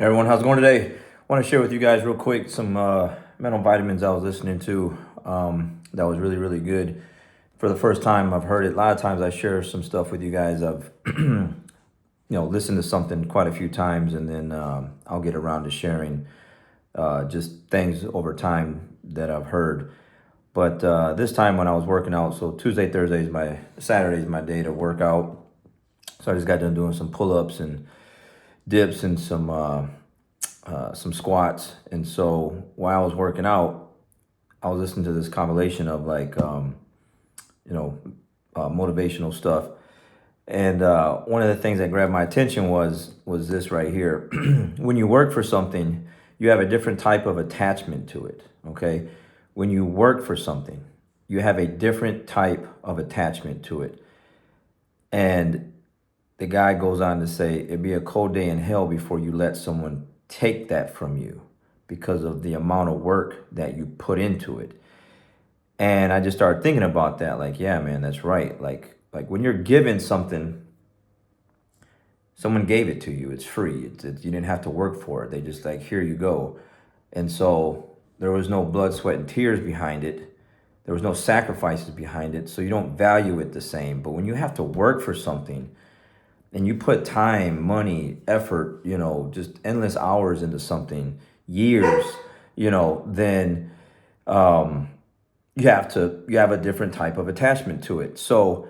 Hey everyone, how's it going today? I want to share with you guys real quick some mental vitamins I was listening to that was really, really good. For the first time I've heard it. A lot of times I share some stuff with you guys. I've listened to something quite a few times, and then I'll get around to sharing just things over time that I've heard. But this time when I was working out, so Tuesday, Saturday is my day to work out. So I just got done doing some pull-ups and dips and some squats. And so while I was working out, I was listening to this compilation of motivational stuff. And one of the things that grabbed my attention was this right here. When you work for something, you have a different type of attachment to it. Okay, when you work for something, you have a different type of attachment to it. And the guy goes on to say, it'd be a cold day in hell before you let someone take that from you because of the amount of work that you put into it. And I just started thinking about that. Like, yeah, man, that's right. Like when you're given something, someone gave it to you. It's free. You didn't have to work for it. They just like, here you go. And so there was no blood, sweat, and tears behind it. There was no sacrifices behind it. So you don't value it the same. But when you have to work for something, and you put time, money, effort, just endless hours into something, years, then you have a different type of attachment to it. So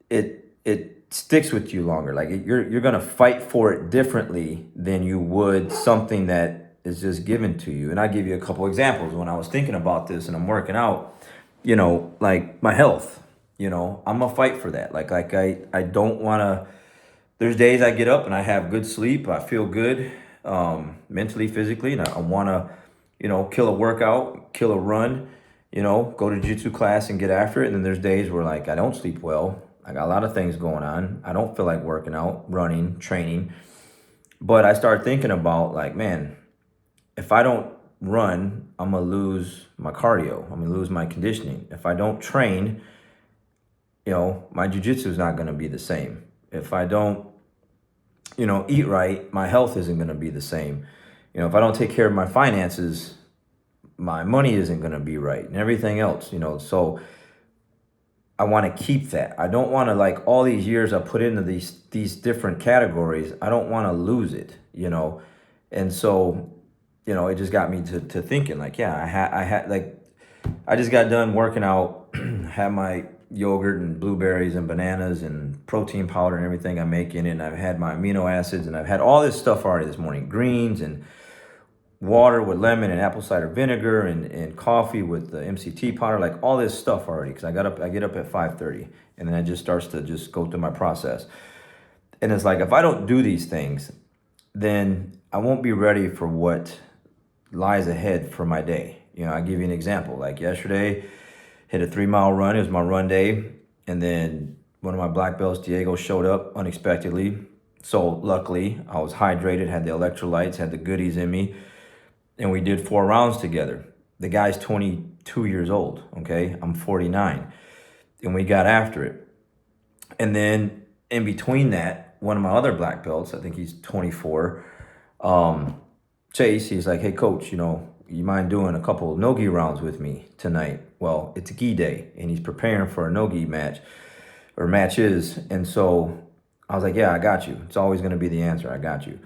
it sticks with you longer. Like you're gonna fight for it differently than you would something that is just given to you. And I give you a couple examples. When I was thinking about this and I'm working out, like my health. I'm gonna fight for that. Like I don't wanna. There's days I get up and I have good sleep. I feel good, mentally, physically, and I wanna, kill a workout, kill a run, go to jiu-jitsu class and get after it. And then there's days where like I don't sleep well. I got a lot of things going on. I don't feel like working out, running, training. But I start thinking about like, man, if I don't run, I'm gonna lose my cardio. I'm gonna lose my conditioning. If I don't train, my jiu-jitsu is not going to be the same. If I don't, eat right, my health isn't going to be the same. If I don't take care of my finances, my money isn't going to be right and everything else, so I want to keep that. I don't want to, like, all these years I put into these different categories, I don't want to lose it, and so, it just got me to thinking like, yeah, I just got done working out, had my yogurt and blueberries and bananas and protein powder and everything I make in it. And I've had my amino acids and I've had all this stuff already this morning. Greens and water with lemon and apple cider vinegar and coffee with the MCT powder, like all this stuff already. Because I get up at 5:30 and then it just starts to just go through my process. And it's like, if I don't do these things, then I won't be ready for what lies ahead for my day. I give you an example. Like yesterday, hit a 3-mile run. It was my run day. And then one of my black belts, Diego, showed up unexpectedly. So luckily, I was hydrated, had the electrolytes, had the goodies in me. And we did 4 rounds together. The guy's 22 years old, okay? I'm 49. And we got after it. And then in between that, one of my other black belts, I think he's 24, Chase, he's like, hey, coach, you mind doing a couple of no-gi rounds with me tonight? Well, it's a gi day, and he's preparing for a no-gi match, or matches. And so I was like, yeah, I got you. It's always going to be the answer. I got you.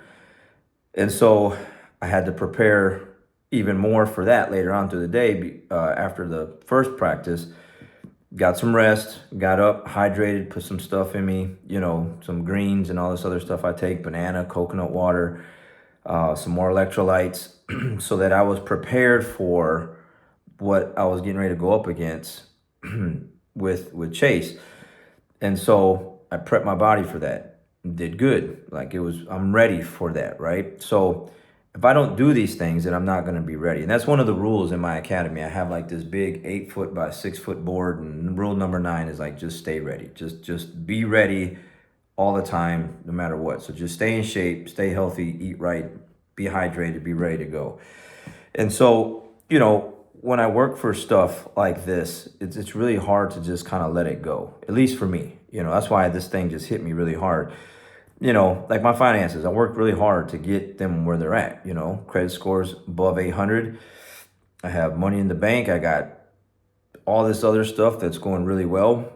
And so I had to prepare even more for that later on through the day. After the first practice, got some rest, got up, hydrated, put some stuff in me, some greens and all this other stuff I take, banana, coconut water, some more electrolytes, so that I was prepared for what I was getting ready to go up against with Chase. And so I prepped my body for that. Did good. I'm ready for that, right? So if I don't do these things, then I'm not going to be ready. And that's one of the rules in my academy. I have like this big 8-foot by 6-foot board, and rule number 9 is like, just stay ready. Just be ready all the time, no matter what. So just stay in shape, stay healthy, eat right, be hydrated, be ready to go. And so, when I work for stuff like this, it's really hard to just kind of let it go, at least for me. That's why this thing just hit me really hard. like my finances, I worked really hard to get them where they're at, credit scores above 800. I have money in the bank. I got all this other stuff that's going really well.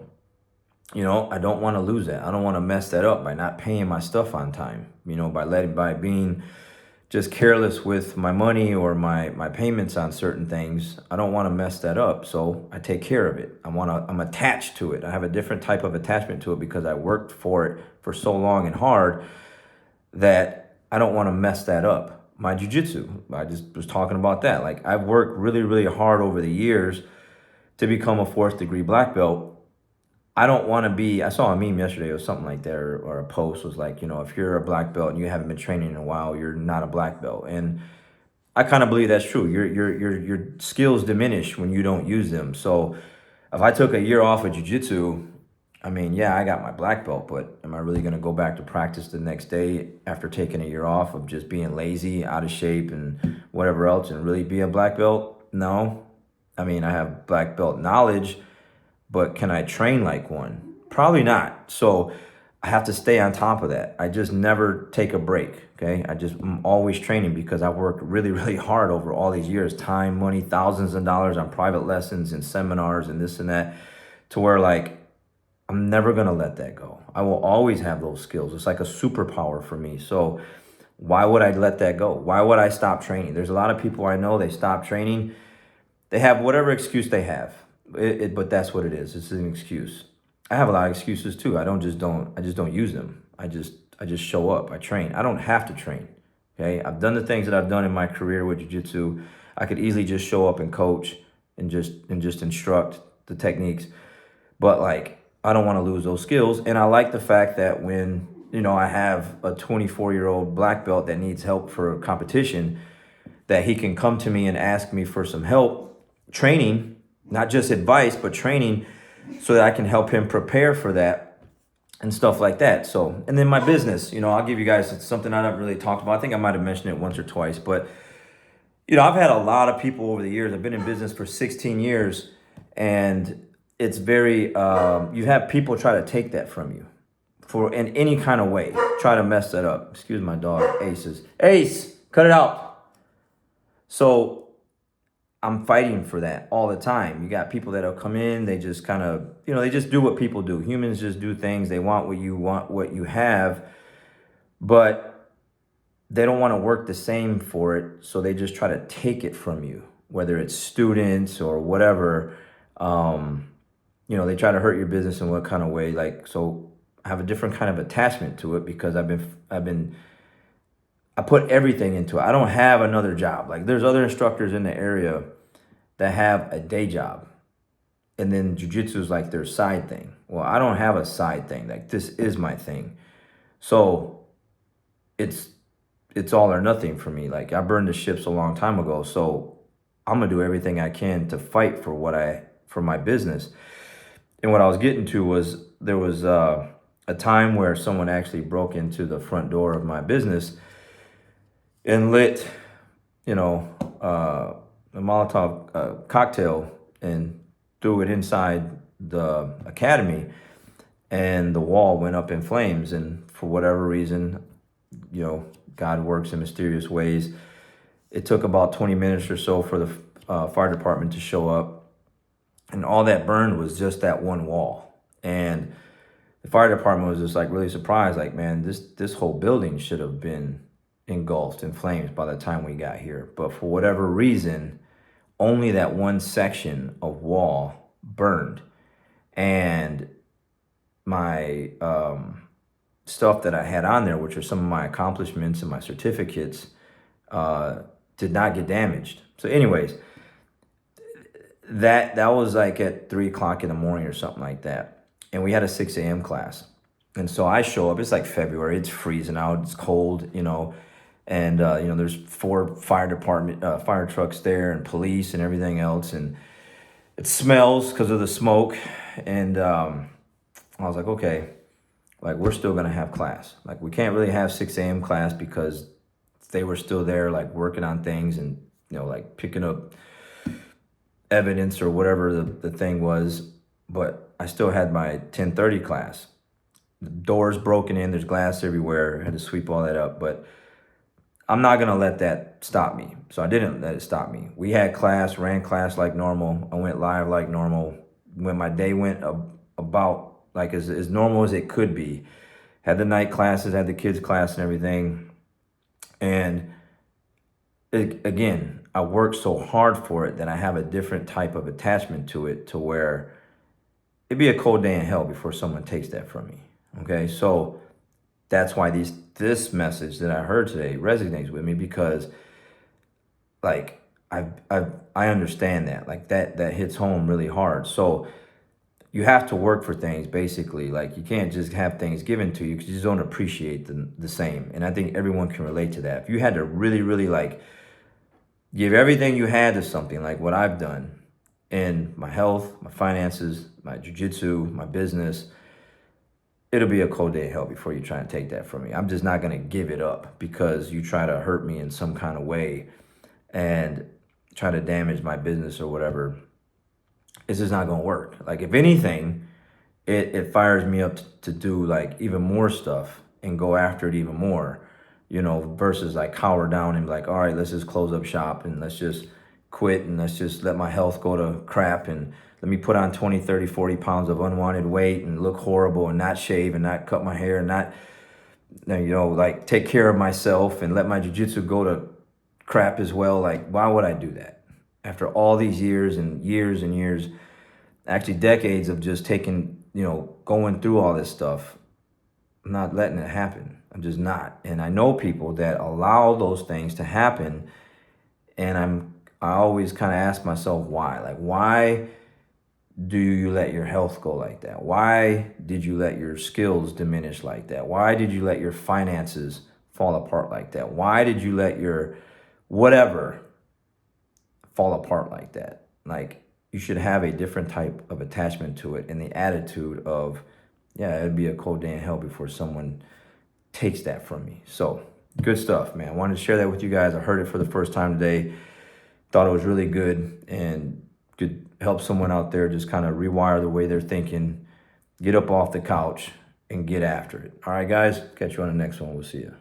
I don't want to lose that. I don't want to mess that up by not paying my stuff on time, by being just careless with my money or my payments on certain things. I don't want to mess that up. So I take care of it. I'm attached to it. I have a different type of attachment to it because I worked for it for so long and hard that I don't want to mess that up. My jiu-jitsu, I just was talking about that. Like, I've worked really, really hard over the years to become a fourth degree black belt. I don't want to be, I saw a meme yesterday or something like that, or a post was like, if you're a black belt and you haven't been training in a while, you're not a black belt. And I kind of believe that's true. Your skills diminish when you don't use them. So if I took a year off of jiu-jitsu, I mean, yeah, I got my black belt, but am I really going to go back to practice the next day after taking a year off of just being lazy, out of shape, and whatever else, and really be a black belt? No. I mean, I have black belt knowledge, but can I train like one? Probably not. So I have to stay on top of that. I just never take a break, okay? I'm always training because I worked really, really hard over all these years, time, money, thousands of dollars on private lessons and seminars and this and that, to where, like, I'm never going to let that go. I will always have those skills. It's like a superpower for me. So why would I let that go? Why would I stop training? There's a lot of people I know, they stop training. They have whatever excuse they have. But that's what it is. It's an excuse. I have a lot of excuses too. I just don't use them. I just show up. I train. I don't have to train. Okay? I've done the things that I've done in my career with jiu-jitsu. I could easily just show up and coach and just instruct the techniques. But, like, I don't want to lose those skills. And I like the fact that when, I have a 24-year-old black belt that needs help for a competition, that he can come to me and ask me for some help training, not just advice, but training, so that I can help him prepare for that and stuff like that. So, and then my business, I'll give you guys something I haven't really talked about. I think I might have mentioned it once or twice, but, I've had a lot of people over the years. I've been in business for 16 years, and it's very, you have people try to take that from you in any kind of way, try to mess that up. Excuse my dog, Ace, cut it out. So I'm fighting for that all the time. You got people that'll come in, they just kind of, they just do what people do. Humans just do things. They want what you have, but they don't want to work the same for it. So they just try to take it from you, whether it's students or whatever. They try to hurt your business in what kind of way. Like, so I have a different kind of attachment to it because I put everything into it. I don't have another job. Like, there's other instructors in the area that have a day job, and then jiu-jitsu is like their side thing. Well, I don't have a side thing. Like, this is my thing. So it's all or nothing for me. Like, I burned the ships a long time ago. So I'm gonna do everything I can to fight for my business. And what I was getting to was, there was a time where someone actually broke into the front door of my business and lit, a Molotov cocktail and threw it inside the academy, and the wall went up in flames. And for whatever reason, God works in mysterious ways. It took about 20 minutes or so for the fire department to show up. And all that burned was just that one wall. And the fire department was just like really surprised, like, man, this whole building should have been engulfed in flames by the time we got here. But for whatever reason, only that one section of wall burned. And my stuff that I had on there, which are some of my accomplishments and my certificates, did not get damaged. So anyways, that was like at 3:00 in the morning or something like that. And we had a 6 a.m. class. And so I show up, it's like February, it's freezing out, it's cold, and there's 4 fire trucks there, and police and everything else. And it smells because of the smoke. And I was like, okay, like, we're still gonna have class. Like, we can't really have 6 a.m. class because they were still there, like, working on things and, like, picking up evidence or whatever the thing was. But I still had my 10:30 class. The doors broken in, there's glass everywhere. I had to sweep all that up, but I'm not gonna let that stop me. So I didn't let it stop me. We had class, ran class like normal. I went live like normal. When my day went about like as normal as it could be. Had the night classes, had the kids class and everything. And again, I worked so hard for it that I have a different type of attachment to it, to where it'd be a cold day in hell before someone takes that from me. Okay, so that's why this message that I heard today resonates with me, because like I understand that, like that hits home really hard. So you have to work for things, basically. Like, you can't just have things given to you because you just don't appreciate them the same. And I think everyone can relate to that. If you had to really, really like give everything you had to something, like what I've done in my health, my finances, my jiu-jitsu, my business, it'll be a cold day of hell before you try and take that from me. I'm just not going to give it up because you try to hurt me in some kind of way and try to damage my business or whatever. It's just not going to work. Like, if anything, it fires me up to do like even more stuff and go after it even more, versus like cower down and be like, all right, let's just close up shop and let's just quit and let's just let my health go to crap and let me put on 20, 30, 40 pounds of unwanted weight and look horrible and not shave and not cut my hair and not, like take care of myself and let my jiu-jitsu go to crap as well. Like, why would I do that? After all these years and years and years, actually decades of just taking, going through all this stuff, I'm not letting it happen. I'm just not. And I know people that allow those things to happen. And I always kind of ask myself why. Like, why do you let your health go like that? Why did you let your skills diminish like that? Why did you let your finances fall apart like that? Why did you let your whatever fall apart like that? Like, you should have a different type of attachment to it and the attitude of, yeah, it'd be a cold day in hell before someone takes that from me. So, good stuff, man. I wanted to share that with you guys. I heard it for the first time today. Thought it was really good and could help someone out there just kind of rewire the way they're thinking, get up off the couch and get after it. All right, guys, catch you on the next one. We'll see you.